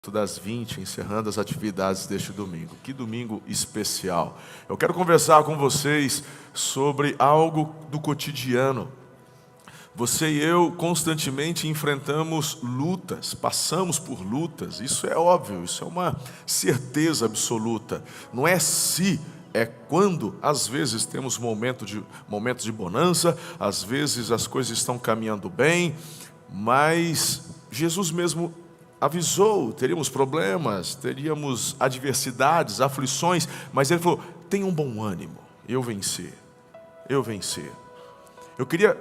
das 20, encerrando as atividades deste domingo. Que domingo especial. Eu quero conversar com vocês sobre algo do cotidiano. Você e eu constantemente enfrentamos lutas, passamos por lutas, isso é óbvio, isso é uma certeza absoluta. Não é se, é quando. Às vezes temos momentos de bonança, às vezes as coisas estão caminhando bem, mas Jesus mesmo avisou, teríamos problemas, teríamos adversidades, aflições, mas Ele falou, tenha um bom ânimo, eu venci. Eu queria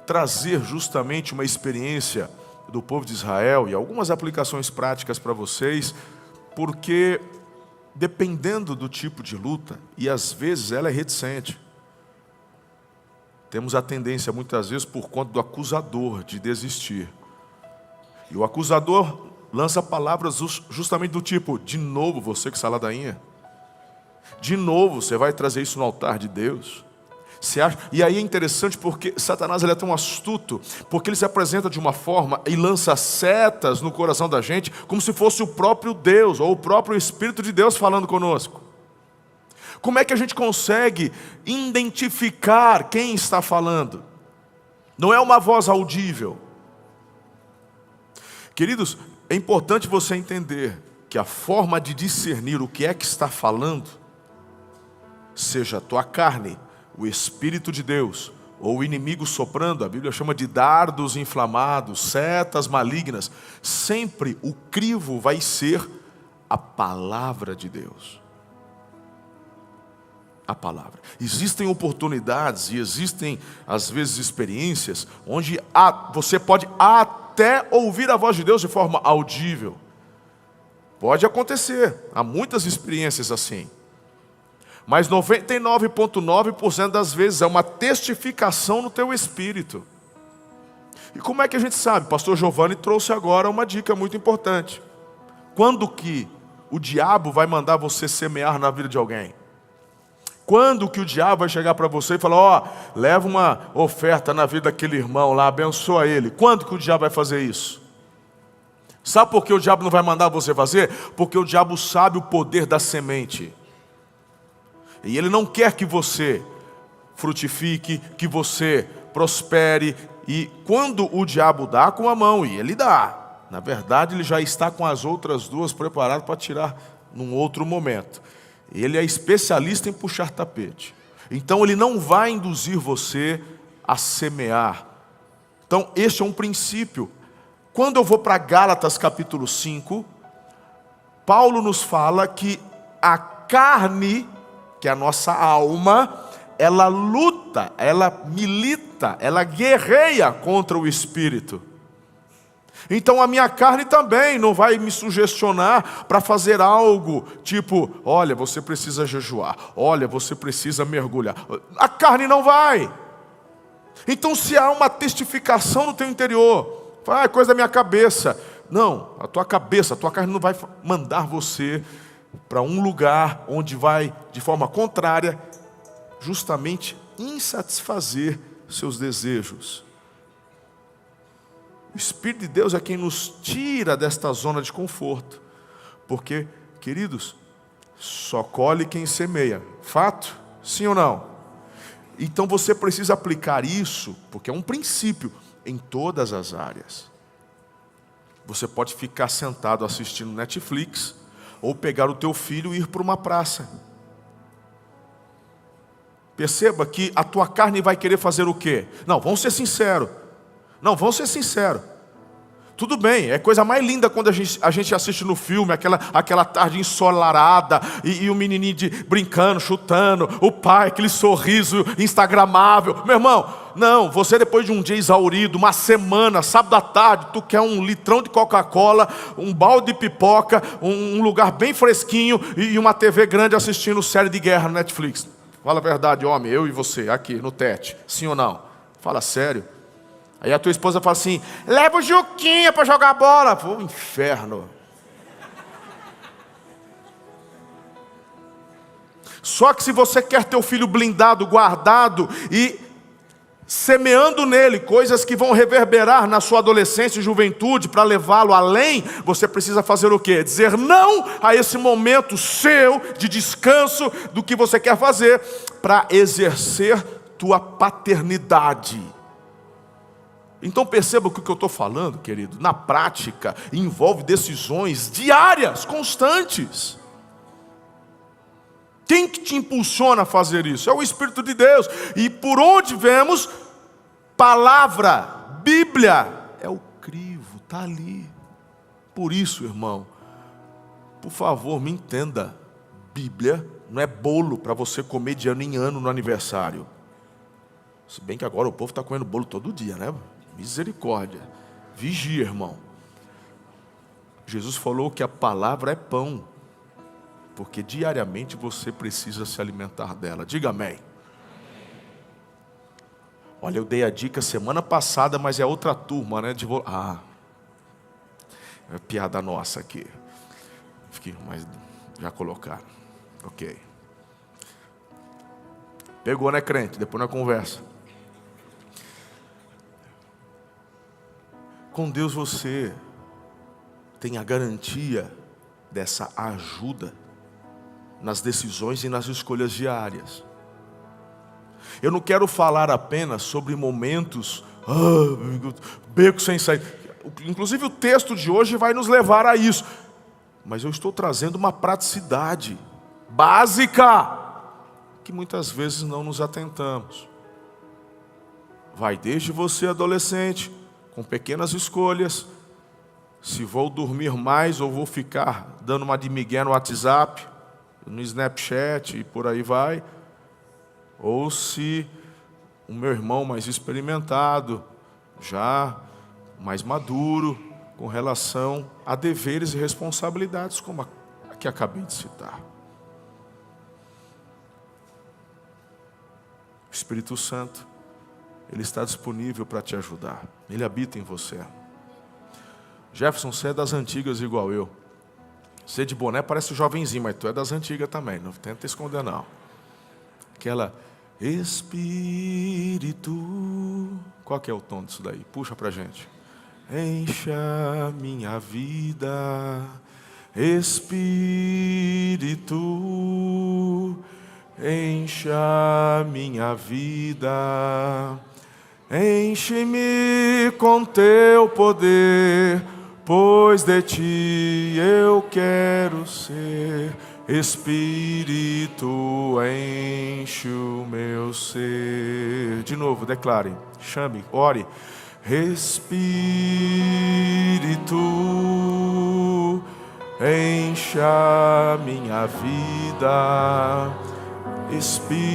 trazer justamente uma experiência do povo de Israel e algumas aplicações práticas para vocês, porque dependendo do tipo de luta, e às vezes ela é reticente, temos a tendência muitas vezes por conta do acusador de desistir. E o acusador lança palavras justamente do tipo, de novo você que ladainha? De novo você vai trazer isso no altar de Deus? Você acha? E aí é interessante porque Satanás ele é tão astuto, porque ele se apresenta de uma forma e lança setas no coração da gente, como se fosse o próprio Deus, ou o próprio Espírito de Deus falando conosco. Como é que a gente consegue identificar quem está falando? Não é uma voz audível. Queridos, é importante você entender que a forma de discernir o que é que está falando, seja a tua carne, o Espírito de Deus, ou o inimigo soprando, a Bíblia chama de dardos inflamados, setas malignas, sempre o crivo vai ser a palavra de Deus. A palavra. Existem oportunidades e existem, às vezes, experiências onde você pode até ouvir a voz de Deus de forma audível. Pode acontecer, há muitas experiências assim. Mas 99,9% das vezes é uma testificação no teu espírito. E como é que a gente sabe? Pastor Giovanni trouxe agora uma dica muito importante. Quando que o diabo vai mandar você semear na vida de alguém? Quando que o diabo vai chegar para você e falar, leva uma oferta na vida daquele irmão lá, abençoa ele. Quando que o diabo vai fazer isso? Sabe por que o diabo não vai mandar você fazer? Porque o diabo sabe o poder da semente. E ele não quer que você frutifique, que você prospere. E quando o diabo dá com a mão, e ele dá, na verdade ele já está com as outras duas preparadas para tirar num outro momento. Ele é especialista em puxar tapete. Então ele não vai induzir você a semear. Então este é um princípio. Quando eu vou para Gálatas capítulo 5, Paulo nos fala que a carne, que é a nossa alma, ela luta, ela milita, ela guerreia contra o Espírito. Então a minha carne também não vai me sugestionar para fazer algo tipo, olha, você precisa jejuar, olha, você precisa mergulhar. A carne não vai. Então se há uma testificação no teu interior, é coisa da minha cabeça. Não, a tua cabeça, a tua carne não vai mandar você para um lugar onde vai, de forma contrária, justamente insatisfazer seus desejos. O Espírito de Deus é quem nos tira desta zona de conforto. Porque, queridos, só colhe quem semeia. Fato? Sim ou não? Então você precisa aplicar isso, porque é um princípio, em todas as áreas. Você pode ficar sentado assistindo Netflix, ou pegar o teu filho e ir para uma praça. Perceba que a tua carne vai querer fazer o quê? Não, vamos ser sinceros. Tudo bem, é coisa mais linda quando a gente assiste no filme, aquela tarde ensolarada, e o menininho brincando, chutando, o pai, aquele sorriso instagramável. Meu irmão, não, você depois de um dia exaurido, uma semana, sábado à tarde, tu quer um litrão de Coca-Cola, um balde de pipoca, um lugar bem fresquinho e uma TV grande assistindo série de guerra no Netflix. Fala a verdade, homem, eu e você, aqui no tete, sim ou não? Fala sério. Aí a tua esposa fala assim, leva o Juquinha para jogar bola. Pô, inferno. Só que se você quer teu filho blindado, guardado, e semeando nele coisas que vão reverberar na sua adolescência e juventude, para levá-lo além, você precisa fazer o quê? Dizer não a esse momento seu de descanso do que você quer fazer, para exercer tua paternidade. Então perceba que o que eu estou falando, querido, na prática, envolve decisões diárias, constantes. Quem que te impulsiona a fazer isso? É o Espírito de Deus. E por onde vemos, palavra, Bíblia, é o crivo, está ali. Por isso, irmão, por favor, me entenda. Bíblia não é bolo para você comer de ano em ano no aniversário. Se bem que agora o povo está comendo bolo todo dia, né? Misericórdia. Vigia, irmão. Jesus falou que a palavra é pão, porque diariamente você precisa se alimentar dela. Diga amém. Olha, eu dei a dica semana passada, mas é outra turma, né? É piada nossa aqui. Mas já colocaram. Ok. Pegou, né, crente? Depois na conversa. Com Deus você tem a garantia dessa ajuda nas decisões e nas escolhas diárias. Eu não quero falar apenas sobre momentos, beco sem sair. Inclusive o texto de hoje vai nos levar a isso. Mas eu estou trazendo uma praticidade básica, que muitas vezes não nos atentamos. Vai desde você adolescente, com pequenas escolhas, se vou dormir mais ou vou ficar dando uma de migué no WhatsApp, no Snapchat e por aí vai. Ou se o meu irmão mais experimentado, já mais maduro, com relação a deveres e responsabilidades, como a que acabei de citar. O Espírito Santo, Ele está disponível para te ajudar. Ele habita em você. Jefferson, você é das antigas igual eu. Você de boné parece jovenzinho, mas tu é das antigas também. Não tenta esconder não. Aquela Espírito. Qual que é o tom disso daí? Puxa pra gente. Encha minha vida, Espírito. Encha minha vida. Enche-me com teu poder, pois de ti eu quero ser. Espírito, enche o meu ser. De novo, declare, chame, ore. Espírito, encha minha vida. Espírito,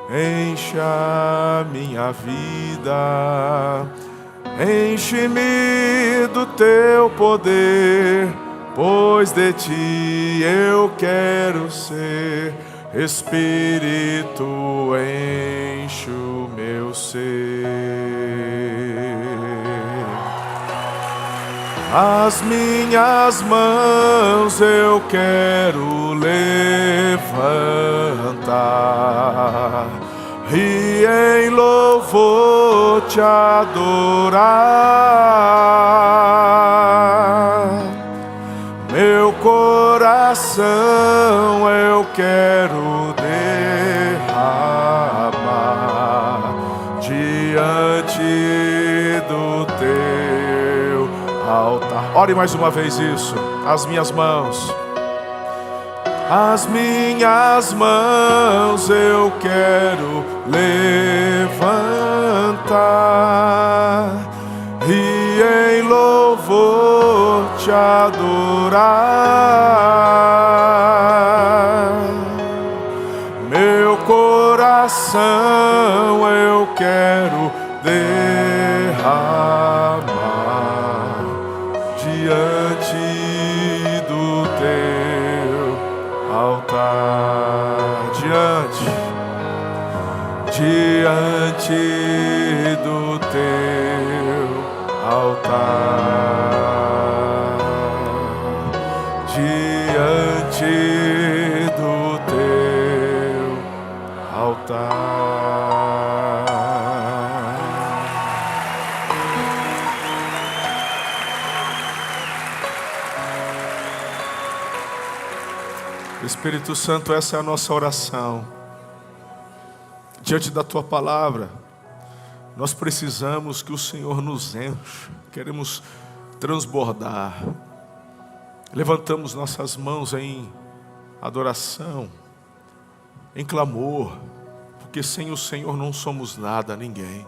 encha minha vida. Enche-me do teu poder, pois de ti eu quero ser. Espírito, enche o meu ser. As minhas mãos eu quero levantar e em louvor te adorar. Meu coração eu quero derramar diante do teu altar. Ore mais uma vez isso. As minhas mãos. As minhas mãos eu quero levantar e em louvor te adorar. Meu coração eu quero derramar diante do teu altar, diante do teu altar, diante do teu altar. Espírito Santo, essa é a nossa oração. Diante da Tua palavra, nós precisamos que o Senhor nos encha. Queremos transbordar. Levantamos nossas mãos em adoração, em clamor, porque sem o Senhor não somos nada, ninguém.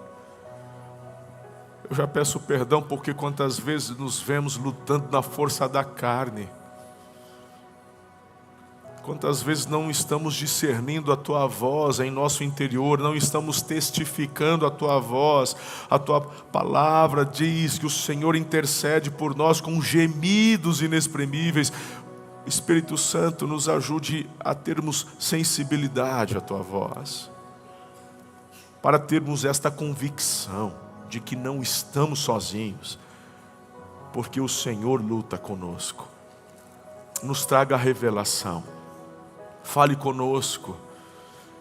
Eu já peço perdão porque quantas vezes nos vemos lutando na força da carne. Quantas vezes não estamos discernindo a Tua voz em nosso interior, não estamos testificando a Tua voz. A Tua palavra diz que o Senhor intercede por nós com gemidos inexprimíveis. Espírito Santo, nos ajude a termos sensibilidade à Tua voz, para termos esta convicção de que não estamos sozinhos, porque o Senhor luta conosco. Nos traga a revelação, fale conosco,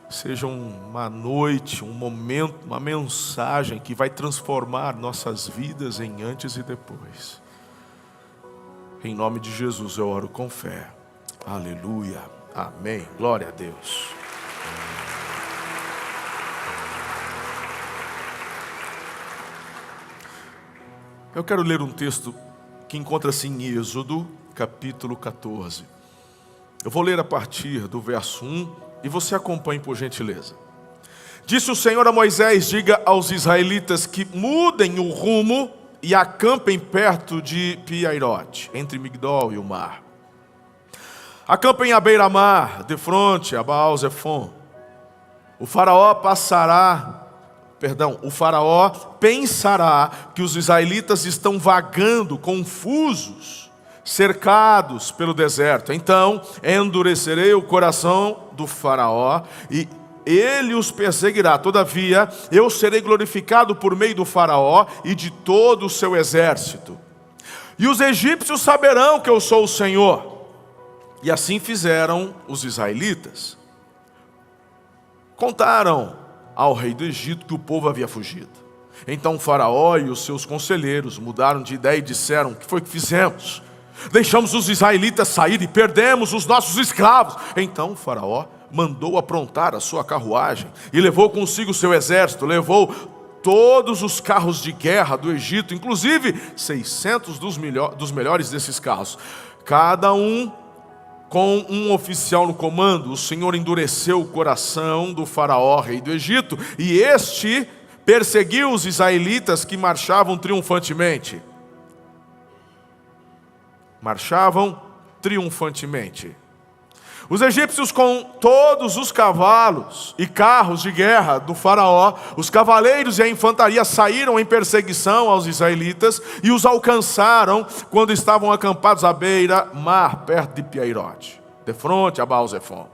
seja uma noite, um momento, uma mensagem que vai transformar nossas vidas em antes e depois. Em nome de Jesus eu oro com fé. Aleluia, amém, glória a Deus. Eu quero ler um texto que encontra-se em Êxodo, capítulo 14. Eu vou ler a partir do verso 1 e você acompanhe por gentileza. Disse o Senhor a Moisés: diga aos israelitas que mudem o rumo e acampem perto de Pi-Hahirote, entre Migdol e o mar. Acampem à beira-mar, de fronte a Baal-Zephon. O faraó pensará que os israelitas estão vagando confusos, cercados pelo deserto. Então endurecerei o coração do faraó e ele os perseguirá. Todavia eu serei glorificado por meio do faraó e de todo o seu exército. E os egípcios saberão que eu sou o Senhor. E assim fizeram os israelitas. Contaram ao rei do Egito que o povo havia fugido. Então o faraó e os seus conselheiros mudaram de ideia e disseram: o que foi que fizemos? Deixamos os israelitas sair e perdemos os nossos escravos. Então o faraó mandou aprontar a sua carruagem e levou consigo o seu exército, levou todos os carros de guerra do Egito, inclusive 600 dos melhores desses carros, cada um com um oficial no comando. O Senhor endureceu o coração do faraó, rei do Egito, e este perseguiu os israelitas que marchavam triunfantemente. Os egípcios, com todos os cavalos e carros de guerra do faraó, os cavaleiros e a infantaria saíram em perseguição aos israelitas e os alcançaram quando estavam acampados à beira-mar, perto de Pi-Hahirote, de frente a Baal-Zephon.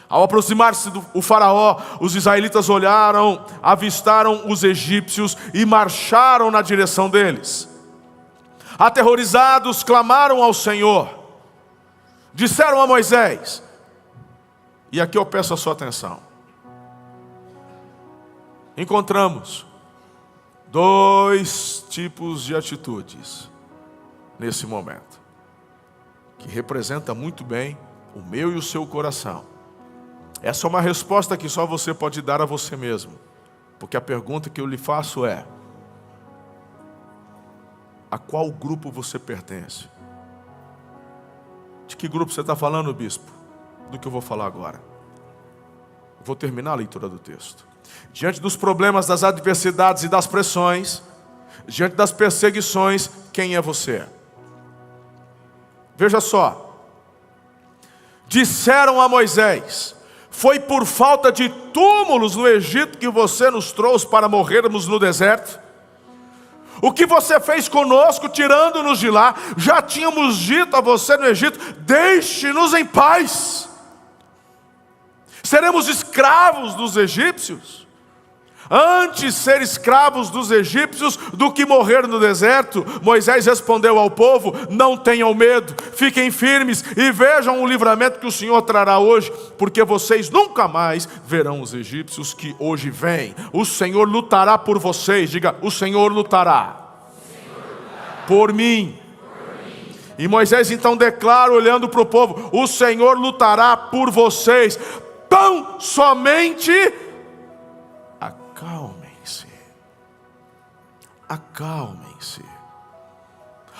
Ao aproximar-se o faraó, os israelitas olharam, avistaram os egípcios e marcharam na direção deles. Aterrorizados, clamaram ao Senhor. Disseram a Moisés, e aqui eu peço a sua atenção. Encontramos dois tipos de atitudes nesse momento, que representa muito bem o meu e o seu coração. Essa é uma resposta que só você pode dar a você mesmo, porque a pergunta que eu lhe faço é: a qual grupo você pertence? De que grupo você está falando, bispo? Do que eu vou falar agora. Vou terminar a leitura do texto. Diante dos problemas, das adversidades e das pressões, diante das perseguições, quem é você? Veja só. Disseram a Moisés: foi por falta de túmulos no Egito que você nos trouxe para morrermos no deserto? O que você fez conosco, tirando-nos de lá? Já tínhamos dito a você no Egito: deixe-nos em paz. Seremos escravos dos egípcios? Antes ser escravos dos egípcios do que morrer no deserto. Moisés respondeu ao povo: não tenham medo, fiquem firmes e vejam o livramento que o Senhor trará hoje, porque vocês nunca mais verão os egípcios que hoje vêm. O Senhor lutará por vocês. Diga: o Senhor lutará por mim E Moisés então declara, olhando para o povo: o Senhor lutará por vocês, tão somente acalmem-se. Acalmem-se.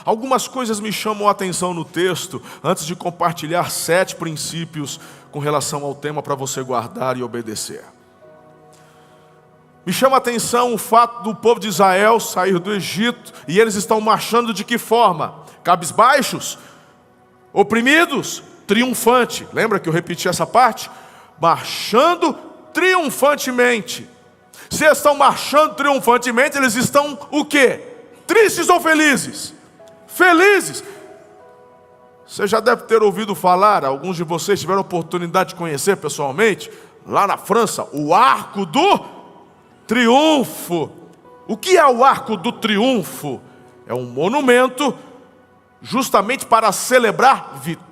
Algumas coisas me chamam a atenção no texto, antes de compartilhar 7 princípios com relação ao tema para você guardar e obedecer. Me chama a atenção o fato do povo de Israel sair do Egito, e eles estão marchando de que forma? Cabisbaixos, oprimidos, triunfante. Lembra que eu repeti essa parte? Marchando triunfantemente. Se estão marchando triunfantemente, eles estão o quê? Tristes ou felizes? Felizes. Você já deve ter ouvido falar, alguns de vocês tiveram a oportunidade de conhecer pessoalmente, lá na França, o Arco do Triunfo. O que é o Arco do Triunfo? É um monumento justamente para celebrar vitória.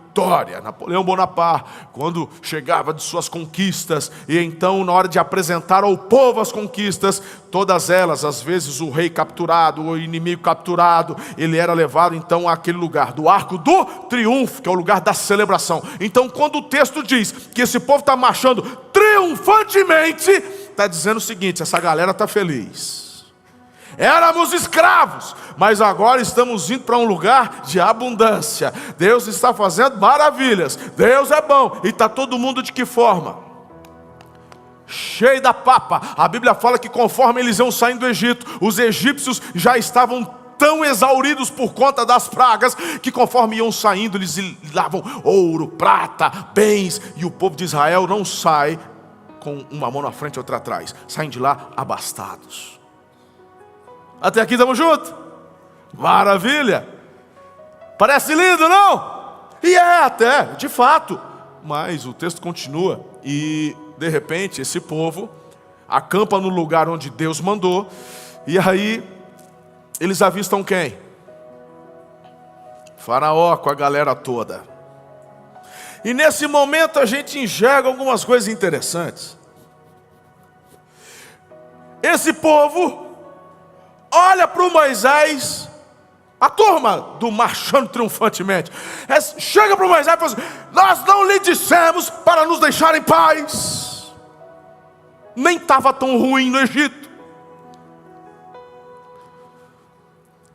Napoleão Bonaparte, quando chegava de suas conquistas, e então na hora de apresentar ao povo as conquistas, todas elas, às vezes o rei capturado, o inimigo capturado, ele era levado então àquele lugar do Arco do Triunfo, que é o lugar da celebração. Então quando o texto diz que esse povo está marchando triunfantemente, está dizendo o seguinte: essa galera está feliz. Éramos escravos, mas agora estamos indo para um lugar de abundância. Deus está fazendo maravilhas. Deus é bom. E está todo mundo de que forma? Cheio da papa. A Bíblia fala que conforme eles iam saindo do Egito, os egípcios já estavam tão exauridos por conta das pragas, que conforme iam saindo, eles davam ouro, prata, bens. E o povo de Israel não sai com uma mão na frente e outra atrás. Saem de lá abastados. Até aqui estamos juntos? Maravilha! Parece lindo, não? E é até, de fato. Mas o texto continua. E de repente esse povo acampa no lugar onde Deus mandou. E aí eles avistam quem? Faraó com a galera toda. E nesse momento a gente enxerga algumas coisas interessantes. Esse povo olha para o Moisés, a turma do marchando triunfantemente, chega para o Moisés e fala assim: nós não lhe dissemos para nos deixar em paz. Nem estava tão ruim no Egito.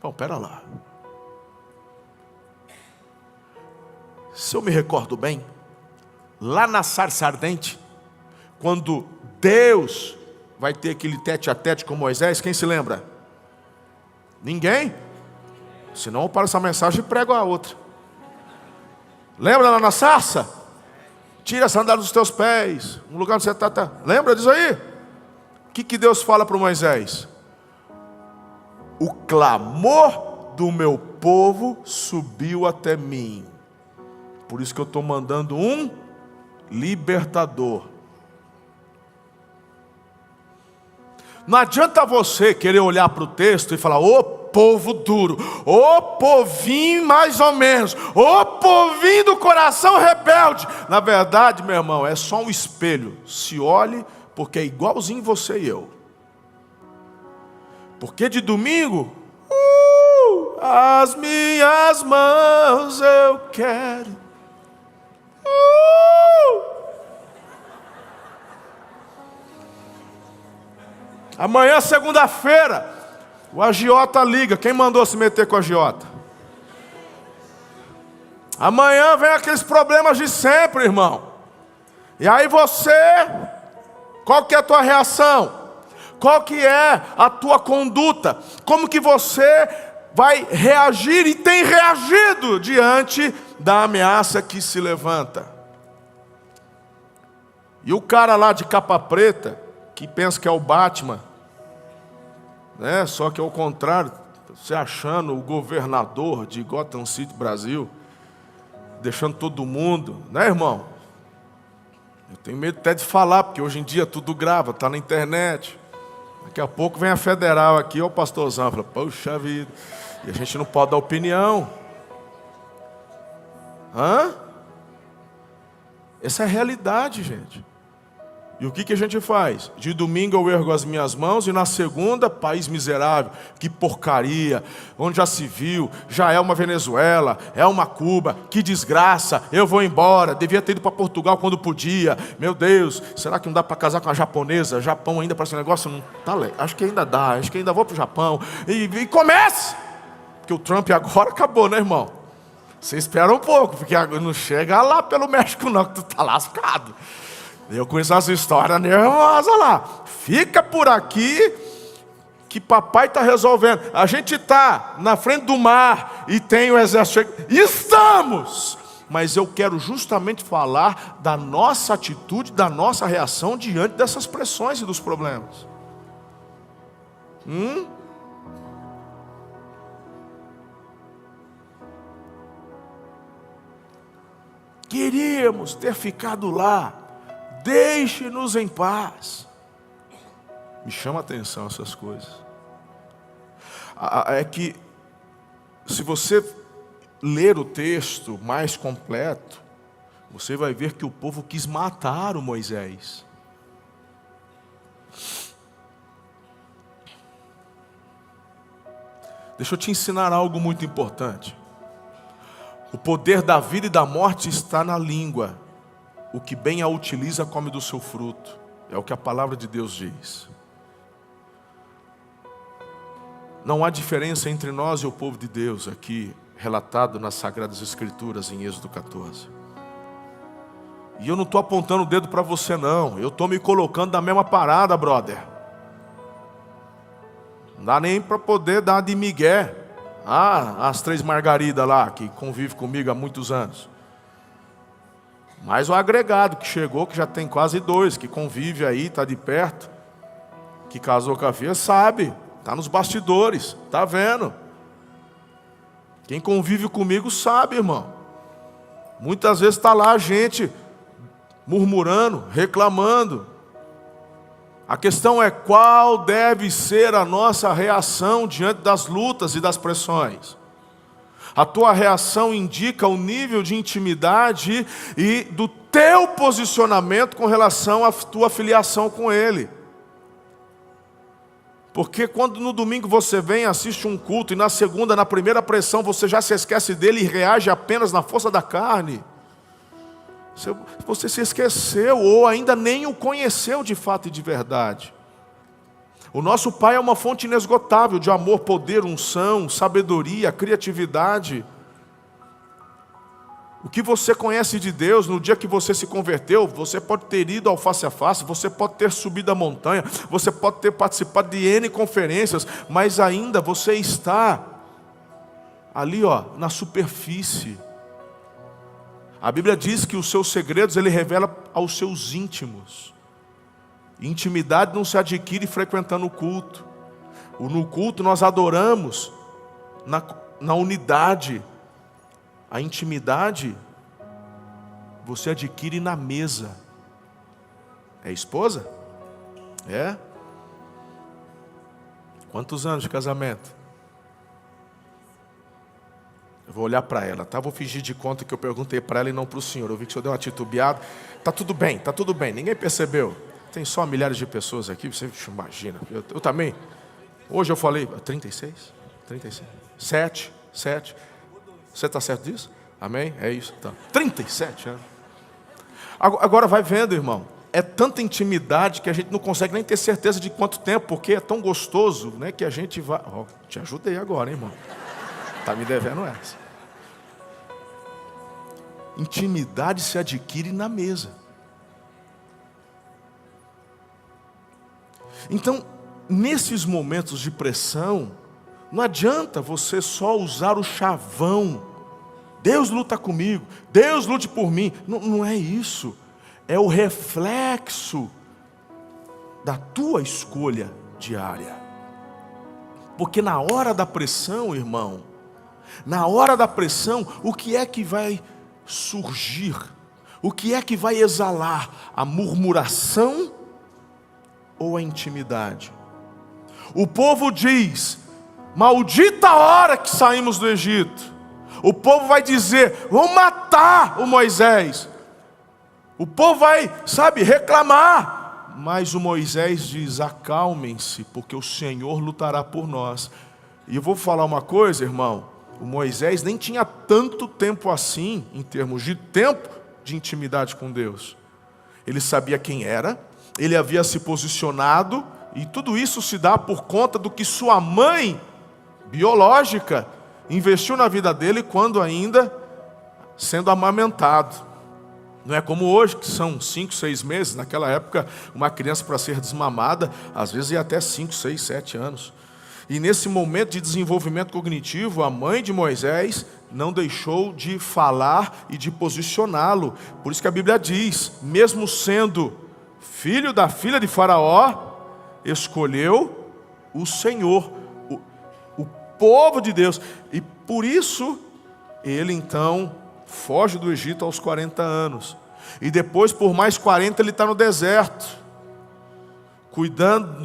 Bom, pera lá. Se eu me recordo bem, lá na sarça ardente, quando Deus vai ter aquele tete a tete com Moisés, quem se lembra? Ninguém? Senão eu paro essa mensagem e prego a outra. Lembra lá na sarça? Tira a sandália dos teus pés, um lugar onde você está. Lembra disso aí? O que Deus fala para Moisés? O clamor do meu povo subiu até mim. Por isso que eu estou mandando um libertador. Não adianta você querer olhar para o texto e falar: ô povo duro, ô povinho mais ou menos, ô povinho do coração rebelde. Na verdade, meu irmão, é só um espelho. Se olhe, porque é igualzinho você e eu. Porque de domingo, as minhas mãos eu quero. Amanhã, segunda-feira, o agiota liga. Quem mandou se meter com o agiota? Amanhã vem aqueles problemas de sempre, irmão. E aí você, qual que é a tua reação? Qual que é a tua conduta? Como que você vai reagir e tem reagido diante da ameaça que se levanta? E o cara lá de capa preta, que pensa que é o Batman, né? Só que é o contrário, você achando o governador de Gotham City, Brasil, deixando todo mundo, né, irmão? Eu tenho medo até de falar, porque hoje em dia tudo grava, está na internet. Daqui a pouco vem a federal aqui, ó, o pastorzão, fala: poxa vida, e a gente não pode dar opinião. Essa é a realidade, gente. E o que a gente faz? De domingo eu ergo as minhas mãos e na segunda, país miserável, que porcaria, onde já se viu, já é uma Venezuela, é uma Cuba, que desgraça, eu vou embora, devia ter ido para Portugal quando podia, meu Deus, será que não dá para casar com uma japonesa? Japão ainda para esse negócio não tá legal, acho que ainda dá, acho que ainda vou para o Japão, e comece! Porque o Trump agora acabou, né, irmão? Você espera um pouco, porque não chega lá pelo México não, que tu tá lascado. Eu conheço essa história nervosa lá. Fica por aqui que papai está resolvendo. A gente está na frente do mar e tem o exército. Estamos! Mas eu quero justamente falar da nossa atitude, da nossa reação diante dessas pressões e dos problemas. Queríamos ter ficado lá. Deixe-nos em paz. Me chama a atenção essas coisas. É que, se você ler o texto mais completo, você vai ver que o povo quis matar o Moisés. Deixa eu te ensinar algo muito importante. O poder da vida e da morte está na língua. O que bem a utiliza come do seu fruto. É o que a palavra de Deus diz. Não há diferença entre nós e o povo de Deus aqui, relatado nas Sagradas Escrituras em Êxodo 14. E eu não estou apontando o dedo para você não. Eu estou me colocando na mesma parada, brother. Não dá nem para poder dar de migué. As 3 Margaridas lá, que convivem comigo há muitos anos. Mais o agregado que chegou, que já tem quase 2, que convive aí, está de perto, que casou com a filha, sabe, está nos bastidores, está vendo. Quem convive comigo sabe, irmão. Muitas vezes está lá a gente murmurando, reclamando. A questão é qual deve ser a nossa reação diante das lutas e das pressões. A tua reação indica o nível de intimidade e do teu posicionamento com relação à tua filiação com Ele. Porque quando no domingo você vem, assiste um culto, e na segunda, na primeira pressão, você já se esquece dele e reage apenas na força da carne, você se esqueceu ou ainda nem o conheceu de fato e de verdade. O nosso Pai é uma fonte inesgotável de amor, poder, unção, sabedoria, criatividade. O que você conhece de Deus no dia que você se converteu, você pode ter ido ao face a face, você pode ter subido a montanha, você pode ter participado de N conferências, mas ainda você está ali, na superfície. A Bíblia diz que os seus segredos Ele revela aos seus íntimos. Intimidade não se adquire frequentando o culto. No culto nós adoramos na unidade. A intimidade você adquire na mesa. É esposa? É? Quantos anos de casamento? Eu vou olhar para ela, tá? Vou fingir de conta que eu perguntei para ela e não para o senhor. Eu vi que o senhor deu uma titubeada. Tá tudo bem, ninguém percebeu. Tem só milhares de pessoas aqui, você imagina. Eu também. Hoje eu falei, 36? 7. Você está certo disso? Amém? É isso. Tá. 37 anos. Agora vai vendo, irmão. É tanta intimidade que a gente não consegue nem ter certeza de quanto tempo, porque é tão gostoso, né, que a gente vai... te ajudei agora, hein, irmão? Está me devendo essa. Intimidade se adquire na mesa. Então, nesses momentos de pressão, não adianta você só usar o chavão. Deus luta comigo, Deus lute por mim. Não é isso. É o reflexo da tua escolha diária. Porque na hora da pressão, irmão, na hora da pressão, o que é que vai surgir? O que é que vai exalar? A murmuração ou a intimidade? O povo diz: maldita a hora que saímos do Egito. O povo vai dizer: vão matar o Moisés. O povo vai, reclamar. Mas o Moisés diz: acalmem-se, porque o Senhor lutará por nós. E eu vou falar uma coisa, irmão. O Moisés nem tinha tanto tempo assim, em termos de tempo de intimidade com Deus. Ele sabia quem era, ele havia se posicionado, e tudo isso se dá por conta do que sua mãe biológica investiu na vida dele quando ainda sendo amamentado. Não é como hoje, que são 5, 6 meses. Naquela época, uma criança para ser desmamada, às vezes ia até 5, 6, 7 anos. E nesse momento de desenvolvimento cognitivo, a mãe de Moisés não deixou de falar e de posicioná-lo. Por isso que a Bíblia diz, mesmo sendo filho da filha de Faraó, escolheu o Senhor, o povo de Deus. E por isso, ele então foge do Egito aos 40 anos. E depois, por mais 40, ele está no deserto, cuidando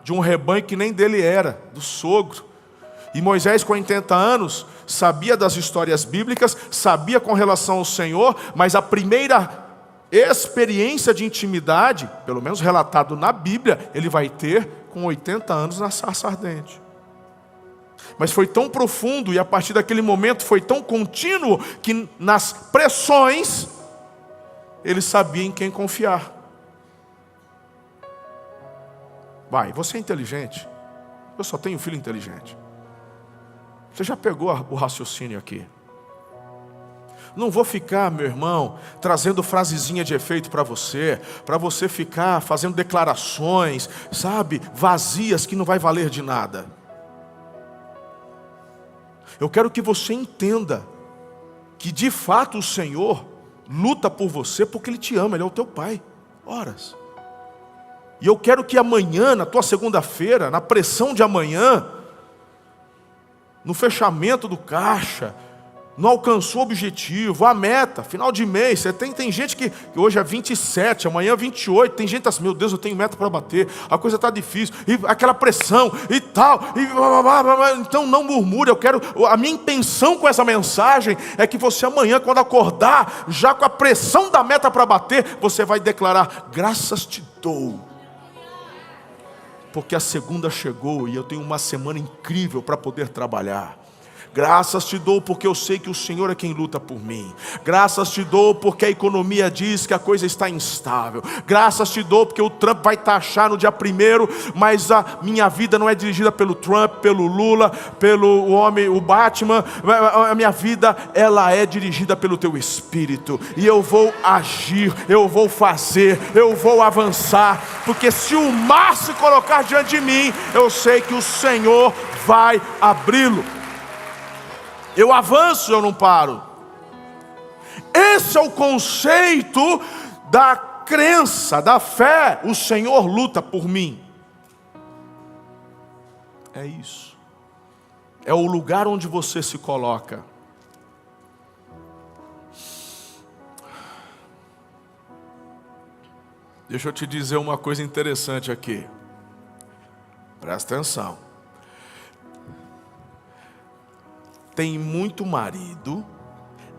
de um rebanho que nem dele era, do sogro. E Moisés, com 80 anos, sabia das histórias bíblicas, sabia com relação ao Senhor, mas a primeira experiência de intimidade, pelo menos relatado na Bíblia, ele vai ter com 80 anos na sarça ardente. Mas foi tão profundo e a partir daquele momento foi tão contínuo que nas pressões ele sabia em quem confiar. Vai, você é inteligente. Eu só tenho filho inteligente. Você já pegou o raciocínio aqui? Não vou ficar, meu irmão, trazendo frasezinha de efeito para você ficar fazendo declarações, sabe, vazias que não vai valer de nada. Eu quero que você entenda que de fato o Senhor luta por você porque Ele te ama, Ele é o teu Pai. Horas. E eu quero que amanhã, na tua segunda-feira, na pressão de amanhã, no fechamento do caixa, não alcançou o objetivo, a meta, final de mês. Tem gente que hoje é 27, amanhã é 28. Tem gente assim, meu Deus, eu tenho meta para bater, a coisa está difícil, e aquela pressão e tal, então não murmure. A minha intenção com essa mensagem é que você amanhã, quando acordar, já com a pressão da meta para bater, você vai declarar: graças te dou, porque a segunda chegou e eu tenho uma semana incrível para poder trabalhar. Graças te dou porque eu sei que o Senhor é quem luta por mim. Graças te dou porque a economia diz que a coisa está instável. Graças te dou porque o Trump vai taxar no dia 1º, mas a minha vida não é dirigida pelo Trump, pelo Lula, pelo homem, o Batman. A minha vida, ela é dirigida pelo teu Espírito. E eu vou agir, eu vou fazer, eu vou avançar. Porque se o mar se colocar diante de mim, eu sei que o Senhor vai abri-lo. Eu avanço, eu não paro. Esse é o conceito da crença, da fé. O Senhor luta por mim. É isso. É o lugar onde você se coloca. Deixa eu te dizer uma coisa interessante aqui. Presta atenção. Tem muito marido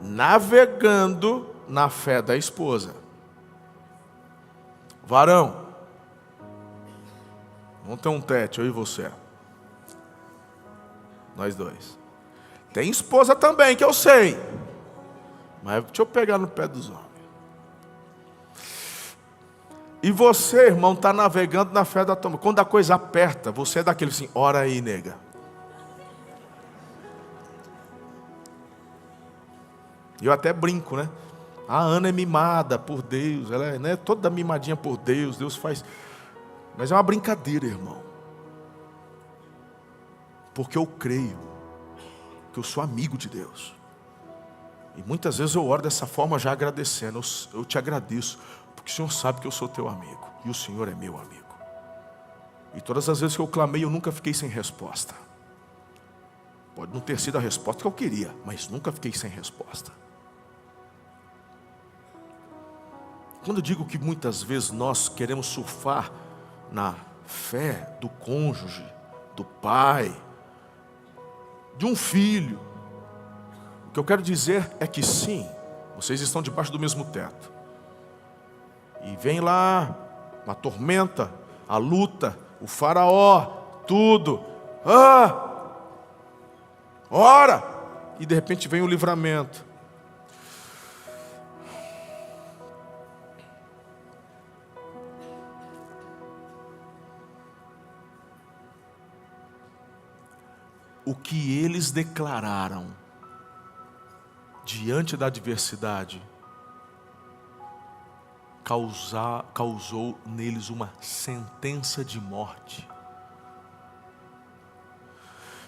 navegando na fé da esposa. Varão, vamos ter um tete, eu e você. Nós dois. Tem esposa também, que eu sei. Mas deixa eu pegar no pé dos homens. E você, irmão, está navegando na fé da tua mulher. Quando a coisa aperta, você é daquele assim: ora aí, nega. Eu até brinco, né? A Ana é mimada por Deus, ela é, né, toda mimadinha por Deus, Deus faz. Mas é uma brincadeira, irmão. Porque eu creio que eu sou amigo de Deus. E muitas vezes eu oro dessa forma já agradecendo. Eu te agradeço, porque o Senhor sabe que eu sou teu amigo. E o Senhor é meu amigo. E todas as vezes que eu clamei, eu nunca fiquei sem resposta. Pode não ter sido a resposta que eu queria, mas nunca fiquei sem resposta. Quando eu digo que muitas vezes nós queremos surfar na fé do cônjuge, do pai, de um filho, o que eu quero dizer é que sim, vocês estão debaixo do mesmo teto. E vem lá a tormenta, a luta, o faraó, tudo. Ora! E de repente vem o livramento. O que eles declararam diante da adversidade causou neles uma sentença de morte.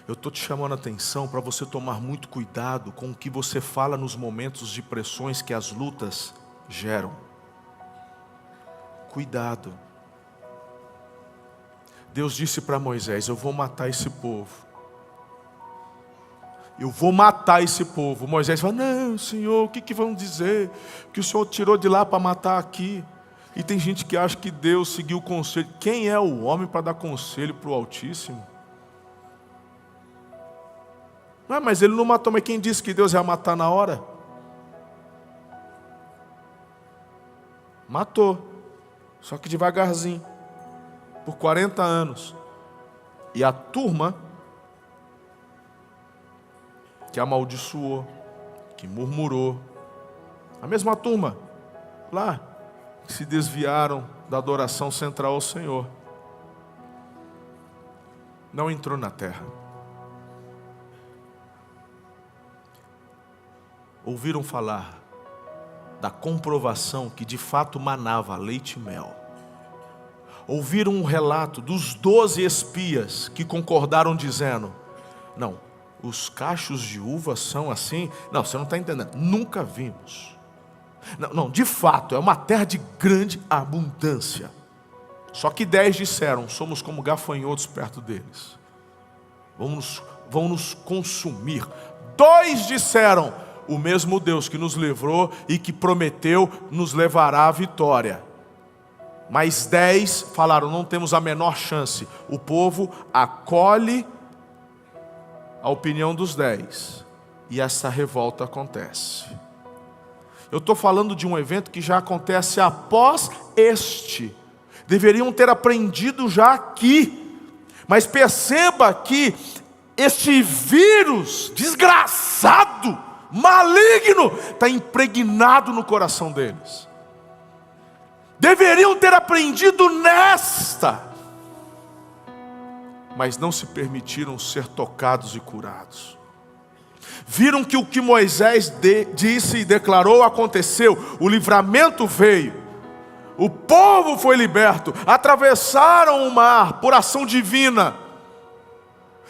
Eu estou te chamando a atenção para você tomar muito cuidado com o que você fala nos momentos de pressões que as lutas geram. Cuidado. Deus disse para Moisés: eu vou matar esse povo. Eu vou matar esse povo. Moisés fala: não, Senhor, o que vão dizer? Que o Senhor tirou de lá para matar aqui. E tem gente que acha que Deus seguiu o conselho. Quem é o homem para dar conselho para o Altíssimo? Não, mas ele não matou. Mas quem disse que Deus ia matar na hora? Matou. Só que devagarzinho. Por 40 anos. E a turma que amaldiçoou, que murmurou, a mesma turma lá, que se desviaram da adoração central ao Senhor, não entrou na terra. Ouviram falar da comprovação que de fato manava leite e mel. Ouviram um relato dos 12 espias que concordaram dizendo: não, os cachos de uva são assim? Não, você não está entendendo. Nunca vimos. Não, de fato, é uma terra de grande abundância. Só que 10 disseram: somos como gafanhotos perto deles. Vão nos consumir. 2 disseram: o mesmo Deus que nos livrou e que prometeu nos levará à vitória. Mas 10 falaram: não temos a menor chance. O povo acolhe a opinião dos 10. E essa revolta acontece. Eu estou falando de um evento que já acontece após este. Deveriam ter aprendido já aqui. Mas perceba que este vírus desgraçado, maligno, está impregnado no coração deles. Deveriam ter aprendido nesta. Mas não se permitiram ser tocados e curados. Viram que o que Moisés disse e declarou aconteceu. O livramento veio. O povo foi liberto. Atravessaram o mar por ação divina.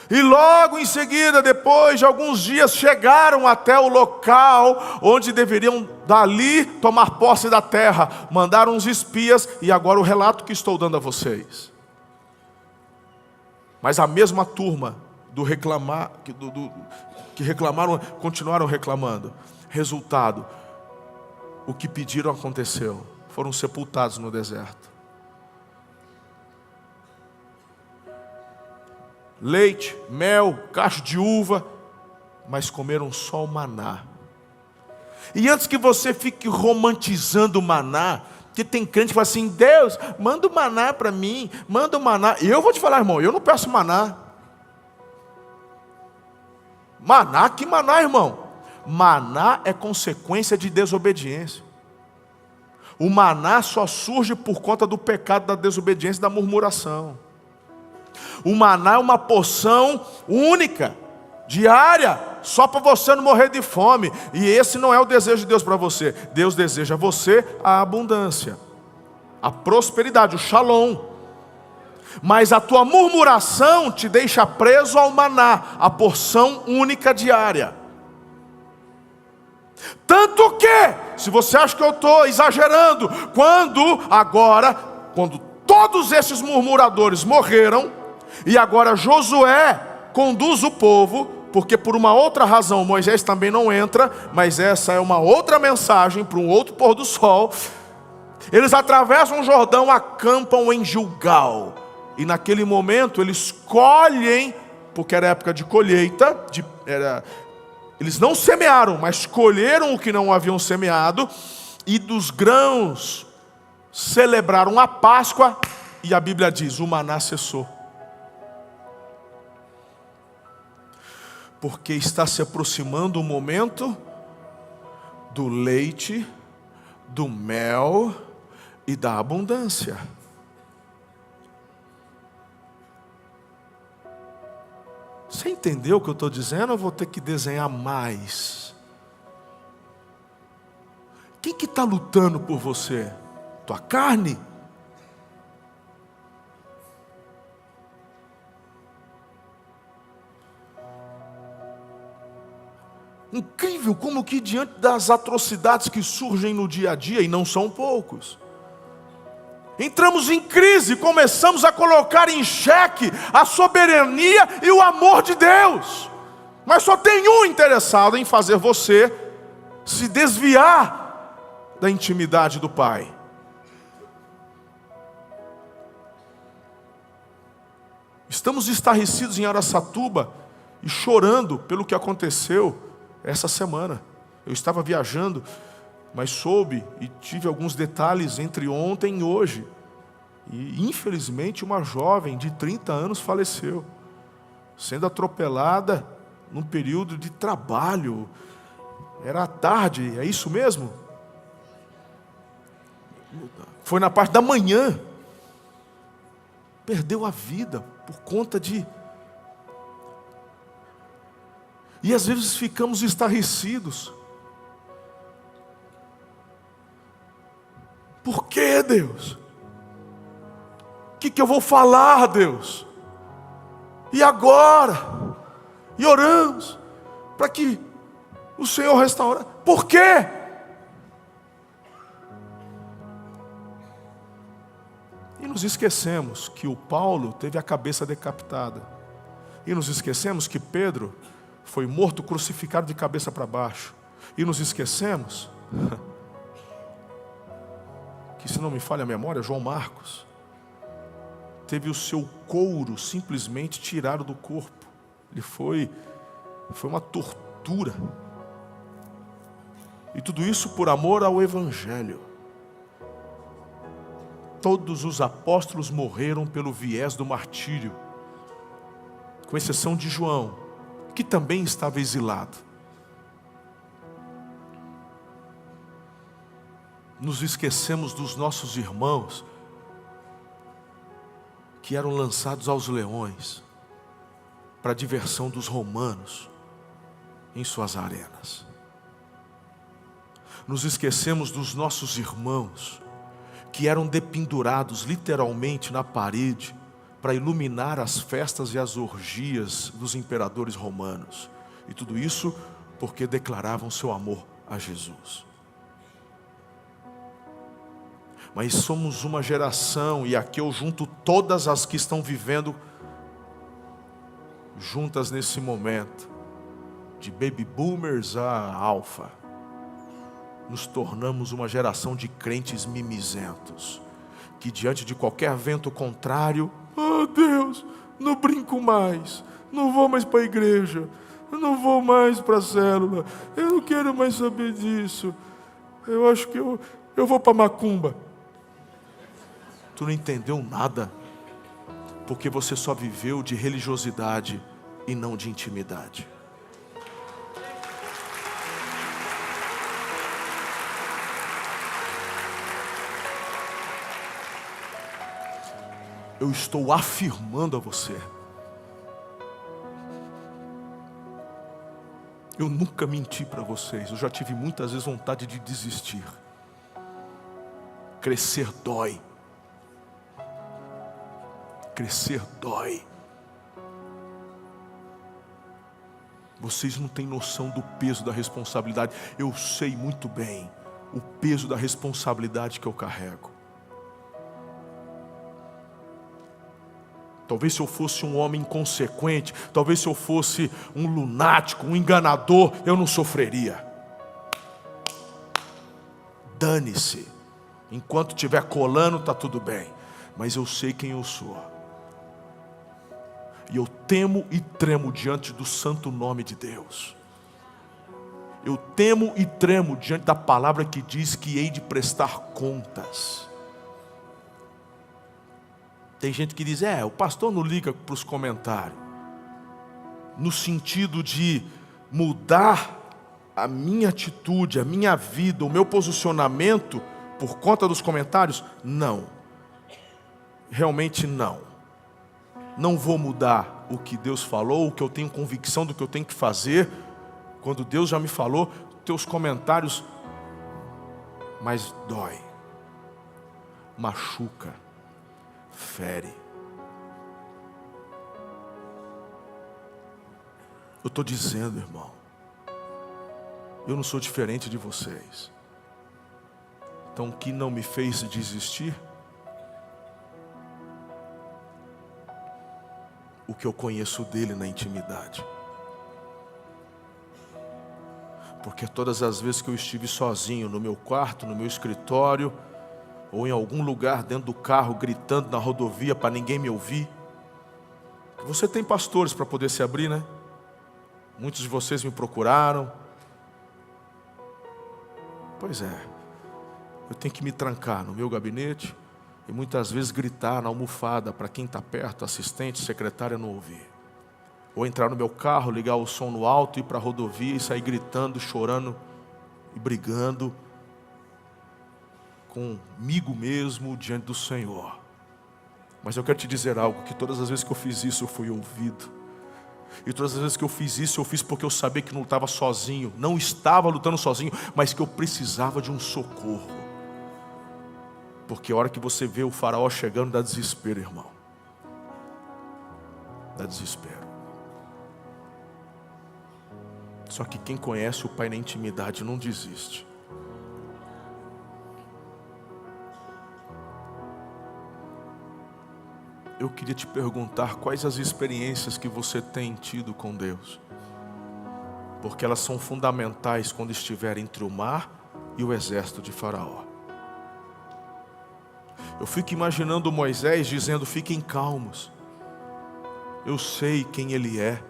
E logo em seguida, depois de alguns dias, chegaram até o local onde deveriam dali tomar posse da terra. Mandaram os espias e agora o relato que estou dando a vocês. Mas a mesma turma que reclamaram, continuaram reclamando. Resultado: o que pediram aconteceu. Foram sepultados no deserto. Leite, mel, cacho de uva, mas comeram só o maná. E antes que você fique romantizando o maná, que tem crente que fala assim: Deus, manda o maná para mim, manda o maná. E eu vou te falar, irmão, eu não peço maná. Maná? Que maná, irmão? Maná é consequência de desobediência. O maná só surge por conta do pecado da desobediência e da murmuração. O maná é uma porção única, diária, só para você não morrer de fome. E esse não é o desejo de Deus para você. Deus deseja a você a abundância, a prosperidade, o shalom. Mas a tua murmuração te deixa preso ao maná, a porção única diária. Tanto que, se você acha que eu estou exagerando, quando todos esses murmuradores morreram, e agora Josué conduz o povo, porque por uma outra razão Moisés também não entra, mas essa é uma outra mensagem para um outro pôr do sol. Eles atravessam o Jordão, acampam em Gilgal, e naquele momento eles colhem, porque era época de colheita, eles não semearam, mas colheram o que não haviam semeado, e dos grãos celebraram a Páscoa e a Bíblia diz: o maná cessou. Porque está se aproximando o momento do leite, do mel e da abundância. Você entendeu o que eu estou dizendo? Eu vou ter que desenhar mais. Quem que está lutando por você? Tua carne? Incrível como que diante das atrocidades que surgem no dia a dia, e não são poucos, entramos em crise, começamos a colocar em xeque a soberania e o amor de Deus. Mas só tem um interessado em fazer você se desviar da intimidade do Pai. Estamos estarrecidos em Araçatuba e chorando pelo que aconteceu essa semana. Eu estava viajando, mas soube e tive alguns detalhes entre ontem e hoje. E infelizmente uma jovem de 30 anos faleceu, sendo atropelada num período de trabalho. Era à tarde, é isso mesmo? Foi na parte da manhã. Perdeu a vida por conta de... E às vezes ficamos estarrecidos. Por que, Deus? O que eu vou falar, Deus? E agora? E oramos para que o Senhor restaure. Por quê? E nos esquecemos que o Paulo teve a cabeça decapitada. E nos esquecemos que Pedro foi morto, crucificado de cabeça para baixo. E nos esquecemos que, se não me falha a memória, João Marcos teve o seu couro simplesmente tirado do corpo. Ele foi uma tortura. E tudo isso por amor ao Evangelho. Todos os apóstolos morreram pelo viés do martírio, com exceção de João, que também estava exilado. Nos esquecemos dos nossos irmãos que eram lançados aos leões para a diversão dos romanos em suas arenas. Nos esquecemos dos nossos irmãos que eram dependurados literalmente na parede para iluminar as festas e as orgias dos imperadores romanos. E tudo isso porque declaravam seu amor a Jesus. Mas somos uma geração, e aqui eu junto todas as que estão vivendo juntas nesse momento, de baby boomers a alfa. Nos tornamos uma geração de crentes mimizentos, que diante de qualquer vento contrário, oh Deus, não brinco mais, não vou mais para a igreja, eu não vou mais para a célula, eu não quero mais saber disso, eu acho que eu vou para macumba. Tu não entendeu nada, porque você só viveu de religiosidade e não de intimidade. Eu estou afirmando a você, eu nunca menti para vocês, eu já tive muitas vezes vontade de desistir. Crescer dói. Crescer dói. Vocês não têm noção do peso da responsabilidade. Eu sei muito bem o peso da responsabilidade que eu carrego. Talvez se eu fosse um homem inconsequente, talvez se eu fosse um lunático, um enganador, eu não sofreria. Dane-se. Enquanto estiver colando, está tudo bem. Mas eu sei quem eu sou. E eu temo e tremo diante do santo nome de Deus. Eu temo e tremo diante da palavra que diz que hei de prestar contas. Tem gente que diz, o pastor não liga para os comentários. No sentido de mudar a minha atitude, a minha vida, o meu posicionamento por conta dos comentários? Não. Realmente não. Não vou mudar o que Deus falou, o que eu tenho convicção do que eu tenho que fazer. Quando Deus já me falou, teus comentários, mas dói, machuca, fere. Eu estou dizendo, irmão, eu não sou diferente de vocês. Então o que não me fez desistir? O que eu conheço dele na intimidade. Porque todas as vezes que eu estive sozinho no meu quarto, no meu escritório, ou em algum lugar dentro do carro, gritando na rodovia para ninguém me ouvir. Você tem pastores para poder se abrir, né? Muitos de vocês me procuraram. Pois é, eu tenho que me trancar no meu gabinete e muitas vezes gritar na almofada para quem está perto, assistente, secretária, não ouvir. Ou entrar no meu carro, ligar o som no alto, ir para a rodovia e sair gritando, chorando e brigando comigo mesmo diante do Senhor. Mas eu quero te dizer algo, que todas as vezes que eu fiz isso eu fui ouvido. E todas as vezes que eu fiz isso, eu fiz porque eu sabia que não estava sozinho. Não estava lutando sozinho, mas que eu precisava de um socorro. Porque a hora que você vê o faraó chegando, dá desespero, irmão. Dá desespero. Só que quem conhece o Pai na intimidade não desiste. Eu queria te perguntar quais as experiências que você tem tido com Deus. Porque elas são fundamentais quando estiver entre o mar e o exército de Faraó. Eu fico imaginando Moisés dizendo, fiquem calmos. Eu sei quem ele é.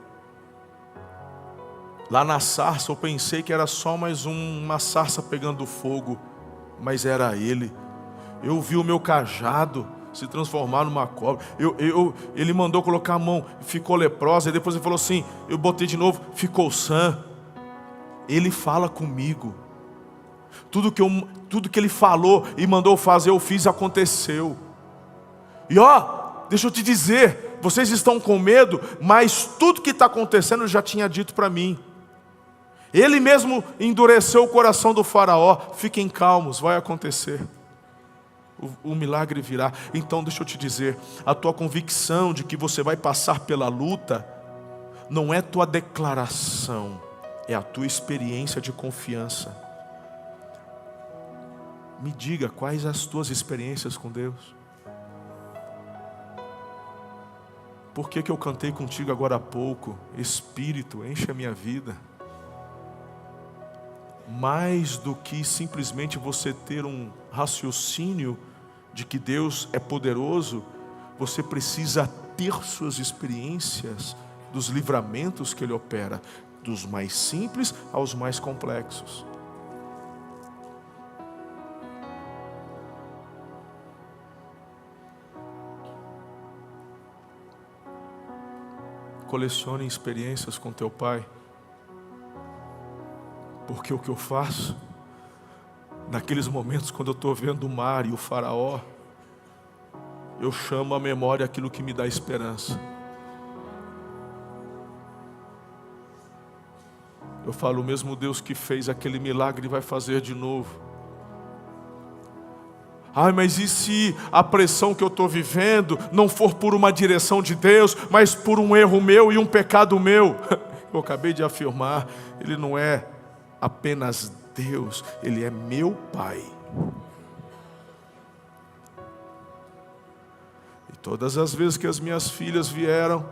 Lá na sarça eu pensei que era só mais uma sarça pegando fogo, mas era ele. Eu vi o meu cajado se transformar numa cobra. Ele mandou colocar a mão, ficou leprosa, e depois ele falou assim, eu botei de novo, ficou sã. Ele fala comigo. Tudo que ele falou e mandou fazer, eu fiz, aconteceu. E deixa eu te dizer, vocês estão com medo, mas tudo que está acontecendo eu já tinha dito para mim. Ele mesmo endureceu o coração do faraó. Fiquem calmos, vai acontecer. O milagre virá. Então deixa eu te dizer, a tua convicção de que você vai passar pela luta não é tua declaração, é a tua experiência de confiança. Me diga quais as tuas experiências com Deus. Por que eu cantei contigo agora há pouco? Espírito, enche a minha vida. Mais do que simplesmente você ter um raciocínio de que Deus é poderoso, você precisa ter suas experiências dos livramentos que Ele opera, dos mais simples aos mais complexos. Colecione experiências com teu pai. Porque o que eu faço, naqueles momentos quando eu estou vendo o mar e o faraó, eu chamo à memória aquilo que me dá esperança. Eu falo, o mesmo Deus que fez aquele milagre vai fazer de novo. Mas e se a pressão que eu estou vivendo não for por uma direção de Deus, mas por um erro meu e um pecado meu? Eu acabei de afirmar, Ele não é apenas Deus, Ele é meu Pai. E todas as vezes que as minhas filhas vieram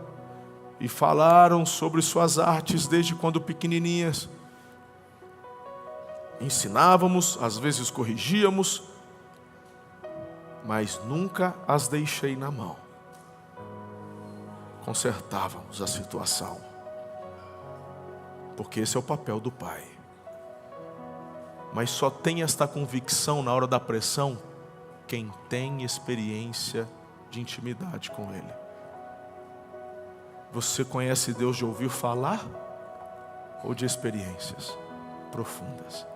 e falaram sobre suas artes desde quando pequenininhas, ensinávamos, às vezes corrigíamos, mas nunca as deixei na mão. Consertávamos a situação, porque esse é o papel do pai. Mas só tem esta convicção na hora da pressão quem tem experiência de intimidade com Ele. Você conhece Deus de ouvir falar ou de experiências profundas?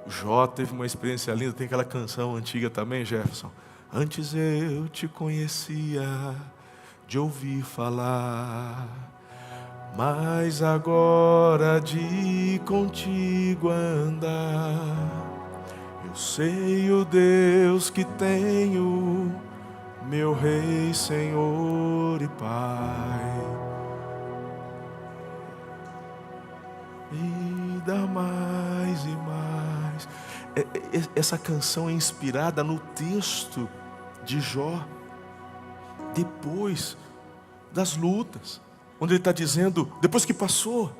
Jó teve uma experiência linda, tem aquela canção antiga também, Jefferson. Antes eu te conhecia de ouvir falar, mas agora de contigo andar, eu sei o Deus que tenho, meu Rei, Senhor e Pai. E dá mais e mais. Essa canção é inspirada no texto de Jó, depois das lutas, onde ele está dizendo, depois que passou,